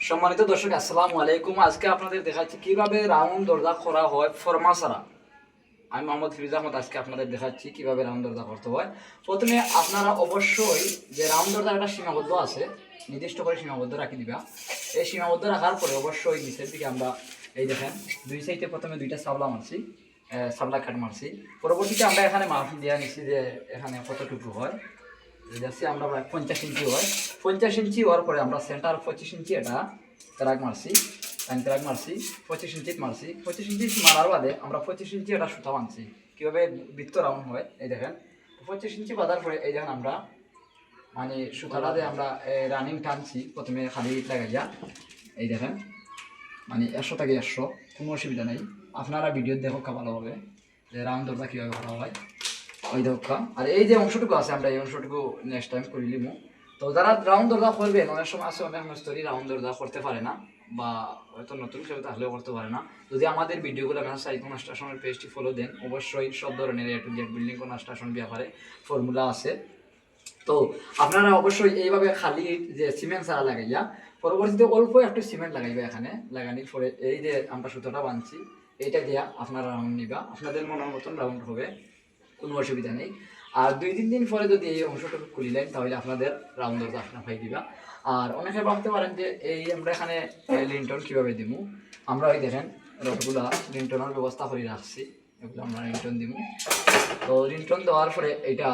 সম্মানিত দর্শক, আসসালামু আলাইকুম। আজকে আপনাদের দেখাচ্ছি কিভাবে রাউন্ড দরজা করা হয় ফরমা ছাড়া। আমি মোহাম্মদ ফিরোজ আহমদ। আজকে আপনাদের দেখাচ্ছি কিভাবে রাউন্ড দরজা করতে হয়। প্রথমে আপনারা অবশ্যই যে রাউন্ড দরজার একটা সীমাবদ্ধ আছে, নির্দিষ্ট করে সীমাবদ্ধ রাখি দিবা। এই সীমাবদ্ধ রাখার পরে অবশ্যই নিচের দিকে আমরা এই দেখেন দুই সাইডে প্রথমে দুইটা সাবলা মারছি, সাবলা কাট মারছি। পরবর্তীতে আমরা এখানে মাপ দেওয়া নিচ্ছি যে এখানে কতটুকু হয়। যাচ্ছি আমরা প্রায় 50 ইঞ্চি হয়। 50 ইঞ্চি হওয়ার পরে আমরা সেন্টার 25 ইঞ্চি এটা ক্রাক মারছি, ক্রাক মারছি 25 ইঞ্চি মারছি। 25 ইঞ্চি মারার বাদে আমরা 25 ইঞ্চি এটা সুতা বানছি। কীভাবে বৃত্ত রাউন্ড হয় এই দেখেন। 25 ইঞ্চি বাঁধার পরে এই দেখেন আমরা মানে সুতাটা দিয়ে আমরা রানিং টানছি প্রথমে খালি লাগাইয়া। এই দেখেন মানে 100 থেকে 100, কোনো অসুবিধা নেই। আপনারা ভিডিও দেখো ভালোভাবে যে রাউন্ড দরজা কীভাবে করা হয় ওই দক্ষা। আর এই যে অংশটুকু আছে আমরা এই অংশটুকু নেক্সট টাইম করে নিব। তো যারা রাউন্ড দরজা করবেন, অনেক সময় আছে অনেক মিস্ত্রি রাউন্ড দরজা করতে পারে না বা হয়তো নতুন কেউ তাহলেও করতে পারে না। যদি আমাদের ভিডিওগুলো আপনারা সাইড কনস্ট্রাকশনের পেজটি ফলো দেন, অবশ্যই সব ধরনের A to Z building construction ব্যাপারে ফর্মুলা আছে। তো আপনারা অবশ্যই এইভাবে খালি যে সিমেন্ট ছাড়া লাগাইয়া পরবর্তীতে অল্প একটু সিমেন্ট লাগাইবে। এখানে লাগানির পরে এই যে আমরা সুতোটা বানছি এইটা দিয়া আপনারা রাউন্ড নিবা, আপনাদের মনের মতন রাউন্ড হবে, কোনো অসুবিধা নেই। আর 2-3 দিন পরে যদি এই অংশটুকু খুলিলেন তাহলে আপনাদের রাউন্ড দরজা আপনার পাই দিবা। আর অনেকে ভাবতে পারেন যে এই আমরা এখানে লিন্টন কীভাবে দিব। আমরা ওই দেখেন রডগুলা লিন্টনের ব্যবস্থা করে রাখছি, এগুলো আমরা লিন্টন দিব। তো লিন্টন দেওয়ার পরে এটা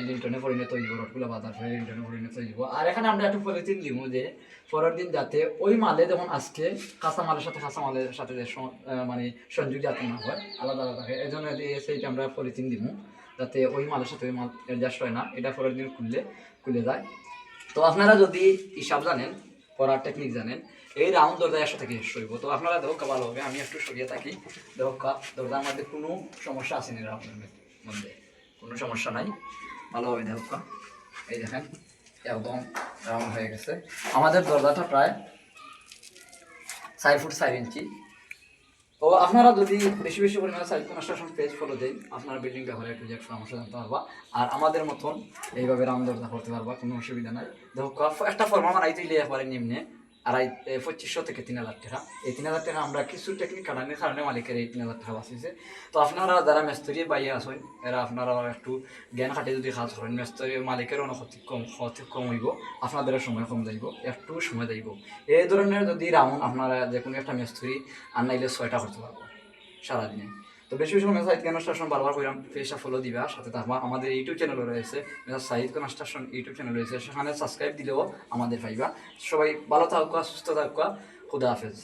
লিন্টনে পরিণত হইব, রডগুলো বাঁধার পরে লিন্টনে পরিণত হইব। আর এখানে আমরা একটু পলিথিন দিব যে পরের দিন যাতে ওই মালে যেমন আজকে কাঁচা মালের সাথে যে মানে সংযোগ যাতে না হয়, আলাদা আলাদা হয়, এই জন্য সেইটা আমরা পলিথিন দিব যাতে ওই মালের সাথে ওই মাল অ্যাডজাস্ট হয় না, এটা পরের দিন খুলে যায়। তো আপনারা যদি হিসাব জানেন, করার টেকনিক জানেন, এই রাউন্ড দরজা 100 থেকে 100 হইব। তো আপনারা দেখা ভালো হবে, আমি একটু সরিয়ে থাকি। দেখা দরজার মধ্যে কোনো সমস্যা আসেনি, রাউন্ডের মধ্যে কোনো সমস্যা নাই, ভালোভাবে দেখা। এই দেখেন একদম রাউন্ড হয়ে গেছে আমাদের দরজাটা, প্রায় 4 ফুট 4 ইঞ্চি। তো আপনারা যদি বেশি বেশি পরিমাণে সাইড কনস্ট্রাকশন পেজ ফলো দেন, আপনারা বিল্ডিং ব্যাপারে একটু যে সমস্যা জানতে পারবা। আর আমাদের মতন এইভাবে রাউন্ড দরজা করতে পারবা, কোনো অসুবিধা নাই। দেখো একটা ফর্মা বানাইতে দিলে একবারে নিম্নে 2500 থেকে 3000 টাকা। এই 3000 টাকা আমরা কিছু টেকনিক কাটানোর কারণে মালিকের এই 3000 টাকা বাঁচিয়েছে। তো আপনারা যারা মিস্ত্রি বাইরে আসেন, এরা আপনারা একটু জ্ঞান খাটে যদি কাজ করেন, মিস্ত্রি মালিকের ক্ষতি কম হইব, আপনাদের সময় কম যাইব, একটু সময় যাইব। এই ধরনের যদি রাউন্ড আপনারা যে কোনো একটা মিস্ত্রি আনাইলে 6টা করতে পারবো সারাদিনে। তো বেশি বেশি সাইড কনস্ট্রাকশন বারবার করলাম, পেজটা ফলো দিবা, সাথে থাকবা। আমাদের ইউটিউব চ্যানেলও রয়েছে, সাইড কনস্ট্রাকশন ইউটিউব চ্যানেল রয়েছে, সেখানে সাবস্ক্রাইব দিলেও আমাদের পাইবা। সবাই ভালো থাকুক, সুস্থ থাকুক, খুদা হাফেজ।